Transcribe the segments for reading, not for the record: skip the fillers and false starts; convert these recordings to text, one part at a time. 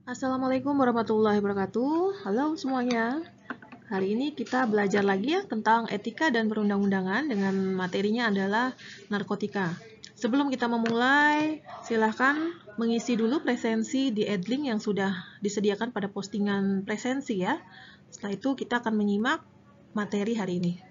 Assalamualaikum warahmatullahi wabarakatuh. Halo semuanya. Hari ini kita belajar lagi ya tentang etika dan perundang-undangan dengan materinya adalah narkotika. Sebelum kita memulai, silahkan mengisi dulu presensi di Edlink yang sudah disediakan pada postingan presensi ya. Setelah itu kita akan menyimak materi hari ini.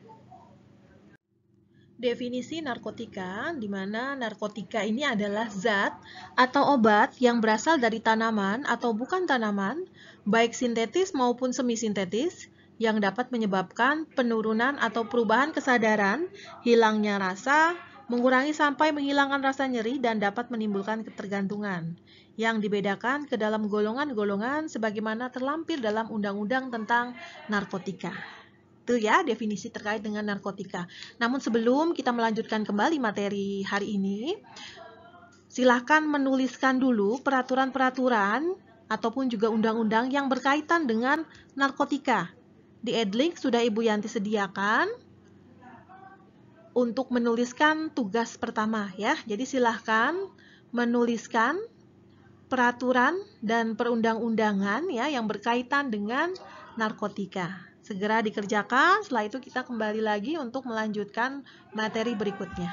Definisi narkotika, di mana narkotika ini adalah zat atau obat yang berasal dari tanaman atau bukan tanaman, baik sintetis maupun semi-sintetis, yang dapat menyebabkan penurunan atau perubahan kesadaran, hilangnya rasa, mengurangi sampai menghilangkan rasa nyeri, dan dapat menimbulkan ketergantungan, yang dibedakan ke dalam golongan-golongan sebagaimana terlampir dalam Undang-Undang tentang Narkotika. Itu ya definisi terkait dengan narkotika. Namun sebelum kita melanjutkan kembali materi hari ini, silahkan menuliskan dulu peraturan-peraturan ataupun juga undang-undang yang berkaitan dengan narkotika. Di Edlink sudah Ibu Yanti sediakan untuk menuliskan tugas pertama ya. Jadi silahkan menuliskan peraturan dan perundang-undangan ya yang berkaitan dengan narkotika. Segera dikerjakan, setelah itu kita kembali lagi untuk melanjutkan materi berikutnya.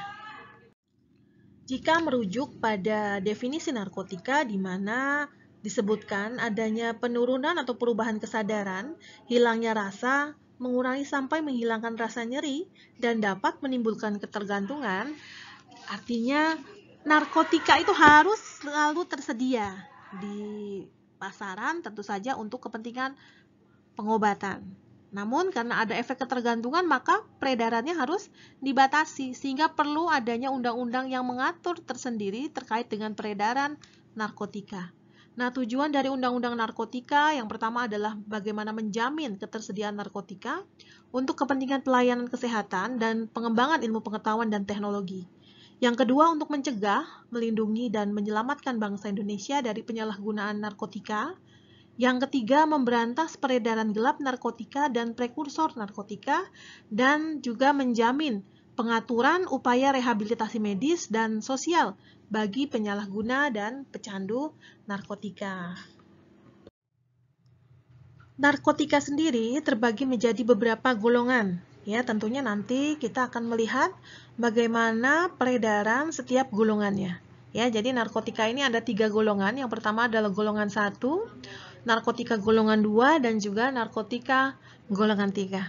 Jika merujuk pada definisi narkotika di mana disebutkan adanya penurunan atau perubahan kesadaran, hilangnya rasa, mengurangi sampai menghilangkan rasa nyeri, dan dapat menimbulkan ketergantungan, artinya narkotika itu harus selalu tersedia di pasaran tentu saja untuk kepentingan pengobatan. Namun karena ada efek ketergantungan maka peredarannya harus dibatasi sehingga perlu adanya undang-undang yang mengatur tersendiri terkait dengan peredaran narkotika. Nah, tujuan dari Undang-Undang Narkotika yang pertama adalah bagaimana menjamin ketersediaan narkotika untuk kepentingan pelayanan kesehatan dan pengembangan ilmu pengetahuan dan teknologi. Yang kedua, untuk mencegah, melindungi, dan menyelamatkan bangsa Indonesia dari penyalahgunaan narkotika. Yang ketiga, memberantas peredaran gelap narkotika dan prekursor narkotika, dan juga menjamin pengaturan upaya rehabilitasi medis dan sosial bagi penyalahguna dan pecandu narkotika. Narkotika sendiri terbagi menjadi beberapa golongan. Ya, tentunya nanti kita akan melihat bagaimana peredaran setiap golongannya. Ya, jadi narkotika ini ada 3 golongan. Yang pertama adalah golongan 1, narkotika golongan 2, dan juga narkotika golongan 3.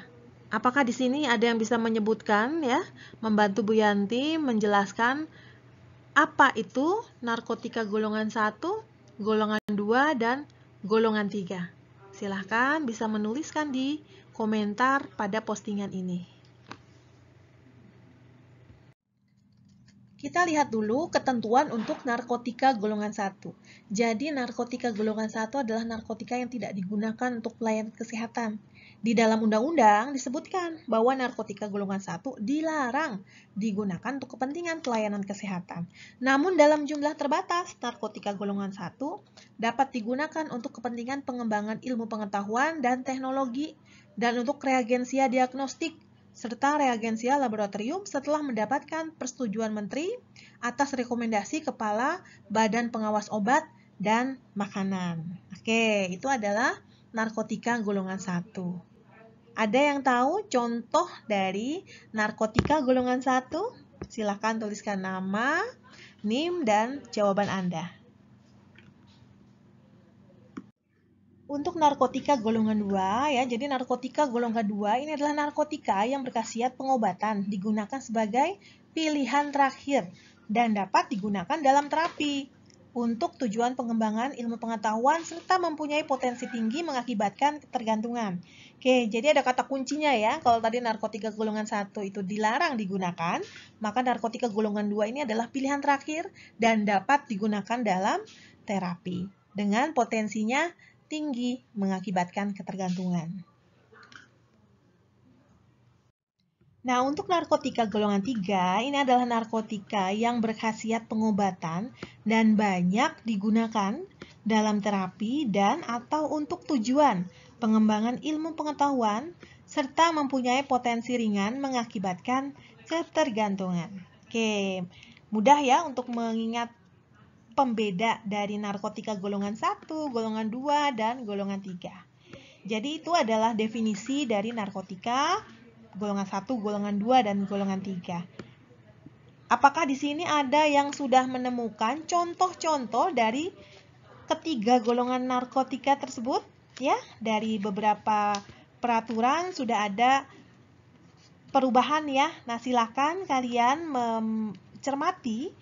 Apakah di sini ada yang bisa menyebutkan ya, membantu Bu Yanti menjelaskan apa itu narkotika golongan 1, golongan 2, dan golongan 3? Silahkan bisa menuliskan di komentar pada postingan ini. Kita lihat dulu ketentuan untuk narkotika golongan 1. Jadi narkotika golongan 1 adalah narkotika yang tidak digunakan untuk pelayanan kesehatan. Di dalam undang-undang disebutkan bahwa narkotika golongan 1 dilarang digunakan untuk kepentingan pelayanan kesehatan. Namun dalam jumlah terbatas, narkotika golongan 1 dapat digunakan untuk kepentingan pengembangan ilmu pengetahuan dan teknologi dan untuk reagensia diagnostik serta reagensia laboratorium setelah mendapatkan persetujuan Menteri atas rekomendasi Kepala Badan Pengawas Obat dan Makanan. Oke, itu adalah narkotika golongan 1. Ada yang tahu contoh dari narkotika golongan 1? Silakan tuliskan nama, NIM, dan jawaban Anda. Untuk narkotika golongan 2 ya, jadi narkotika golongan 2 ini adalah narkotika yang berkhasiat pengobatan, digunakan sebagai pilihan terakhir dan dapat digunakan dalam terapi untuk tujuan pengembangan ilmu pengetahuan serta mempunyai potensi tinggi mengakibatkan ketergantungan. Oke, jadi ada kata kuncinya ya. Kalau tadi narkotika golongan 1 itu dilarang digunakan, maka narkotika golongan 2 ini adalah pilihan terakhir dan dapat digunakan dalam terapi dengan potensinya tinggi mengakibatkan ketergantungan. Nah, untuk narkotika golongan 3, ini adalah narkotika yang berkhasiat pengobatan dan banyak digunakan dalam terapi dan atau untuk tujuan pengembangan ilmu pengetahuan serta mempunyai potensi ringan mengakibatkan ketergantungan. Oke, mudah ya untuk mengingat pembeda dari narkotika golongan 1, golongan 2, dan golongan 3. Jadi itu adalah definisi dari narkotika golongan 1, golongan 2, dan golongan 3. Apakah di sini ada yang sudah menemukan contoh-contoh dari ketiga golongan narkotika tersebut? Ya, dari beberapa peraturan sudah ada perubahan ya. Nah, silakan kalian mencermati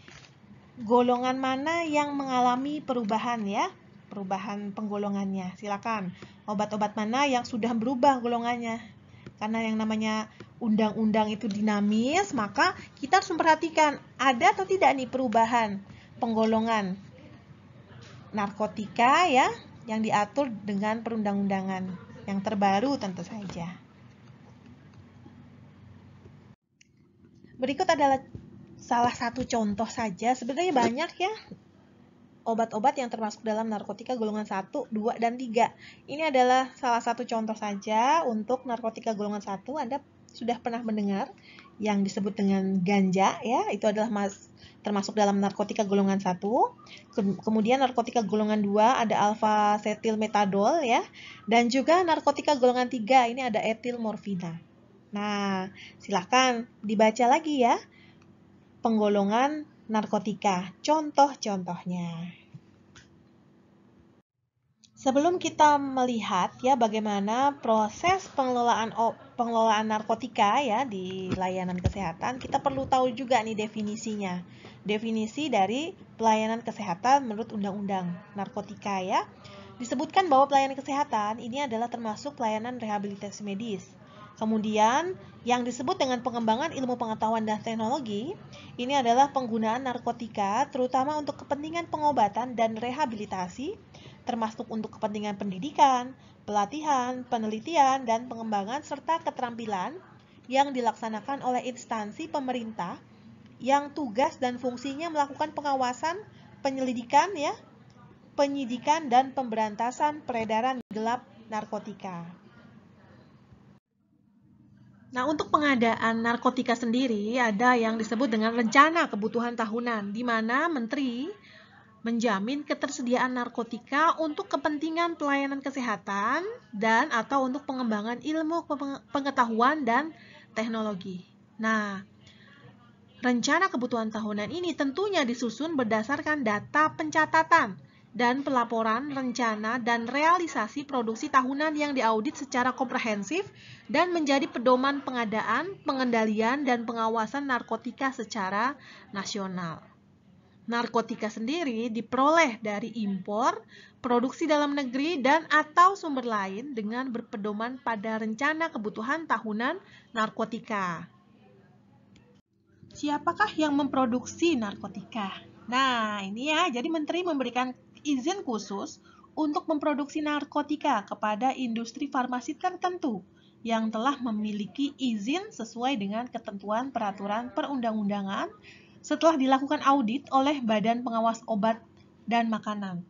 golongan mana yang mengalami perubahan ya, perubahan penggolongannya. Silakan. Obat-obat mana yang sudah berubah golongannya. Karena yang namanya undang-undang itu dinamis, maka kita harus memperhatikan ada atau tidak nih perubahan penggolongan narkotika ya yang diatur dengan perundang-undangan yang terbaru tentu saja. Berikut adalah salah satu contoh saja, sebenarnya banyak ya obat-obat yang termasuk dalam narkotika golongan 1, 2, dan 3. Ini adalah salah satu contoh saja untuk narkotika golongan 1. Anda sudah pernah mendengar yang disebut dengan ganja ya, itu adalah termasuk dalam narkotika golongan 1. Kemudian narkotika golongan 2 ada alfa setil metadol ya, dan juga narkotika golongan 3 ini ada etil morfina. Nah, silakan dibaca lagi ya penggolongan narkotika, contoh-contohnya. Sebelum kita melihat ya bagaimana proses pengelolaan narkotika ya di layanan kesehatan, kita perlu tahu juga nih definisinya. Definisi dari pelayanan kesehatan menurut Undang-Undang Narkotika ya. Disebutkan bahwa pelayanan kesehatan ini adalah termasuk pelayanan rehabilitasi medis. Kemudian, yang disebut dengan pengembangan ilmu pengetahuan dan teknologi, ini adalah penggunaan narkotika terutama untuk kepentingan pengobatan dan rehabilitasi, termasuk untuk kepentingan pendidikan, pelatihan, penelitian, dan pengembangan serta keterampilan yang dilaksanakan oleh instansi pemerintah yang tugas dan fungsinya melakukan pengawasan, penyelidikan, ya, penyidikan, dan pemberantasan peredaran gelap narkotika. Nah, untuk pengadaan narkotika sendiri ada yang disebut dengan rencana kebutuhan tahunan, di mana Menteri menjamin ketersediaan narkotika untuk kepentingan pelayanan kesehatan dan atau untuk pengembangan ilmu pengetahuan dan teknologi. Nah, rencana kebutuhan tahunan ini tentunya disusun berdasarkan data pencatatan dan pelaporan rencana dan realisasi produksi tahunan yang diaudit secara komprehensif dan menjadi pedoman pengadaan, pengendalian, dan pengawasan narkotika secara nasional. Narkotika sendiri diperoleh dari impor, produksi dalam negeri, dan atau sumber lain dengan berpedoman pada rencana kebutuhan tahunan narkotika. Siapakah yang memproduksi narkotika? Nah, ini ya, jadi Menteri memberikan izin khusus untuk memproduksi narkotika kepada industri farmasi tertentu yang telah memiliki izin sesuai dengan ketentuan peraturan perundang-undangan setelah dilakukan audit oleh Badan Pengawas Obat dan Makanan.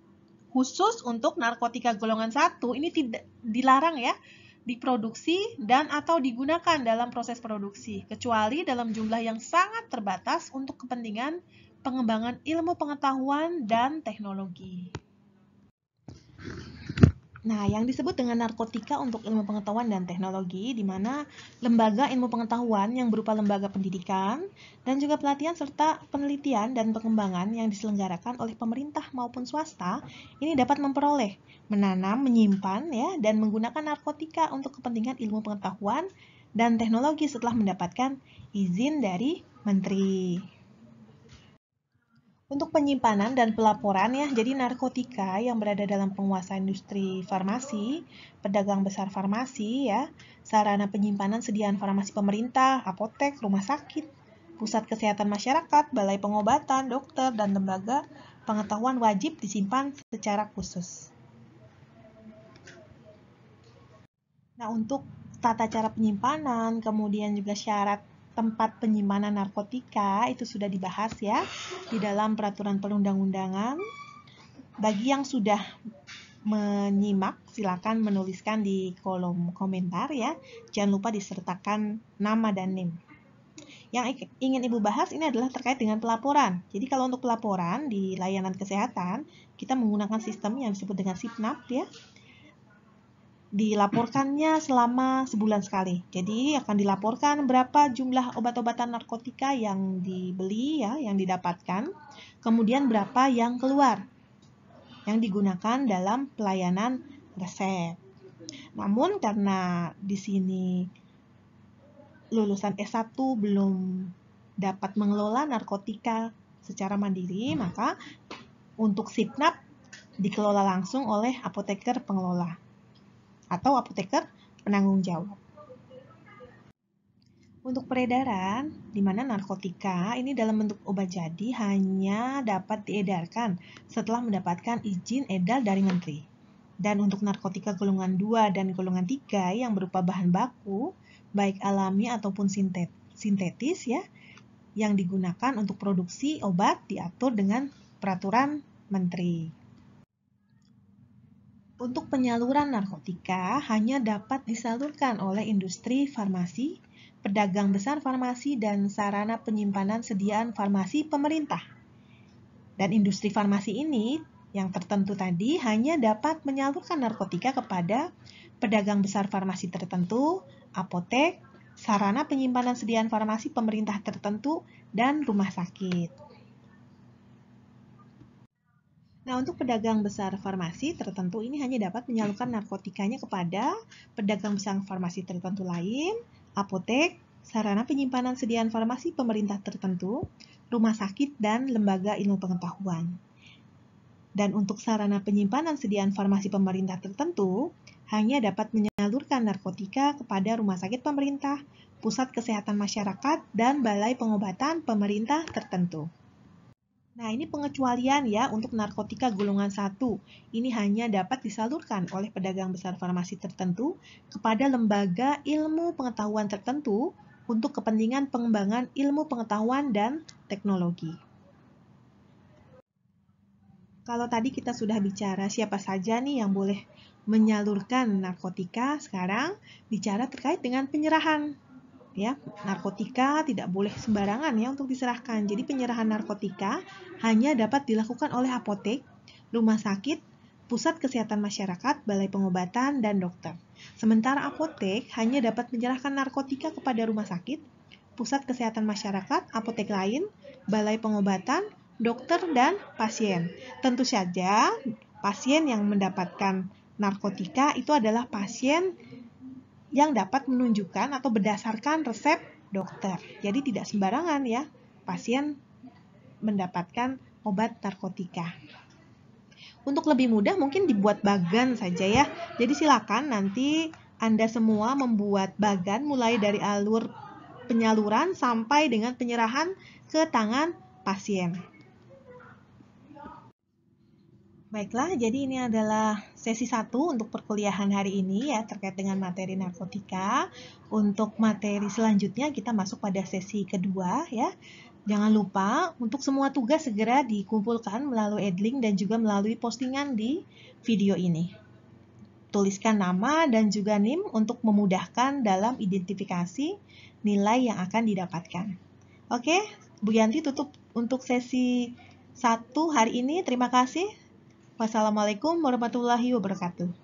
Khusus untuk narkotika golongan 1 ini tidak dilarang ya diproduksi dan atau digunakan dalam proses produksi, kecuali dalam jumlah yang sangat terbatas untuk kepentingan pengembangan ilmu pengetahuan dan teknologi. Nah, yang disebut dengan narkotika untuk ilmu pengetahuan dan teknologi, di mana lembaga ilmu pengetahuan yang berupa lembaga pendidikan dan juga pelatihan serta penelitian dan pengembangan yang diselenggarakan oleh pemerintah maupun swasta, ini dapat memperoleh, menanam, menyimpan, ya, dan menggunakan narkotika untuk kepentingan ilmu pengetahuan dan teknologi setelah mendapatkan izin dari Menteri. Untuk penyimpanan dan pelaporan ya, jadi narkotika yang berada dalam penguasaan industri farmasi, pedagang besar farmasi ya, sarana penyimpanan sediaan farmasi pemerintah, apotek, rumah sakit, pusat kesehatan masyarakat, balai pengobatan, dokter, dan lembaga pengetahuan wajib disimpan secara khusus. Nah, untuk tata cara penyimpanan, kemudian juga syarat tempat penyimpanan narkotika itu sudah dibahas ya di dalam peraturan perundang-undangan. Bagi yang sudah menyimak, silakan menuliskan di kolom komentar ya. Jangan lupa disertakan nama dan NIM. Yang ingin Ibu bahas ini adalah terkait dengan pelaporan. Jadi kalau untuk pelaporan di layanan kesehatan, kita menggunakan sistem yang disebut dengan SIPNAP ya. Dilaporkannya selama sebulan sekali. Jadi akan dilaporkan berapa jumlah obat-obatan narkotika yang dibeli ya, yang didapatkan, kemudian berapa yang keluar, yang digunakan dalam pelayanan resep. Namun karena di sini lulusan S1 belum dapat mengelola narkotika secara mandiri, maka untuk SIPNAP dikelola langsung oleh apoteker pengelola atau apoteker penanggung jawab. Untuk peredaran, di mana narkotika ini dalam bentuk obat jadi hanya dapat diedarkan setelah mendapatkan izin edar dari menteri. Dan untuk narkotika golongan 2 dan golongan 3 yang berupa bahan baku, baik alami ataupun sintetis ya, yang digunakan untuk produksi obat diatur dengan peraturan menteri. Untuk penyaluran narkotika hanya dapat disalurkan oleh industri farmasi, pedagang besar farmasi, dan sarana penyimpanan sediaan farmasi pemerintah. Dan industri farmasi ini yang tertentu tadi hanya dapat menyalurkan narkotika kepada pedagang besar farmasi tertentu, apotek, sarana penyimpanan sediaan farmasi pemerintah tertentu, dan rumah sakit. Nah, untuk pedagang besar farmasi tertentu ini hanya dapat menyalurkan narkotikanya kepada pedagang besar farmasi tertentu lain, apotek, sarana penyimpanan sediaan farmasi pemerintah tertentu, rumah sakit, dan lembaga ilmu pengetahuan. Dan untuk sarana penyimpanan sediaan farmasi pemerintah tertentu, hanya dapat menyalurkan narkotika kepada rumah sakit pemerintah, pusat kesehatan masyarakat, dan balai pengobatan pemerintah tertentu. Nah, ini pengecualian ya untuk narkotika golongan 1. Ini hanya dapat disalurkan oleh pedagang besar farmasi tertentu kepada lembaga ilmu pengetahuan tertentu untuk kepentingan pengembangan ilmu pengetahuan dan teknologi. Kalau tadi kita sudah bicara siapa saja nih yang boleh menyalurkan narkotika, sekarang bicara terkait dengan penyerahan. Ya, narkotika tidak boleh sembarangan ya untuk diserahkan. Jadi penyerahan narkotika hanya dapat dilakukan oleh apotek, rumah sakit, pusat kesehatan masyarakat, balai pengobatan, dan dokter. Sementara apotek hanya dapat menyerahkan narkotika kepada rumah sakit, pusat kesehatan masyarakat, apotek lain, balai pengobatan, dokter, dan pasien. Tentu saja pasien yang mendapatkan narkotika itu adalah pasien yang dapat menunjukkan atau berdasarkan resep dokter. Jadi tidak sembarangan ya pasien mendapatkan obat narkotika. Untuk lebih mudah mungkin dibuat bagan saja ya. Jadi silakan nanti Anda semua membuat bagan mulai dari alur penyaluran sampai dengan penyerahan ke tangan pasien. Baiklah, jadi ini adalah sesi 1 untuk perkuliahan hari ini ya terkait dengan materi narkotika. Untuk materi selanjutnya kita masuk pada sesi kedua ya. Jangan lupa untuk semua tugas segera dikumpulkan melalui Edlink dan juga melalui postingan di video ini. Tuliskan nama dan juga NIM untuk memudahkan dalam identifikasi nilai yang akan didapatkan. Oke, Bu Yanti tutup untuk sesi 1 hari ini. Terima kasih. Wassalamualaikum warahmatullahi wabarakatuh.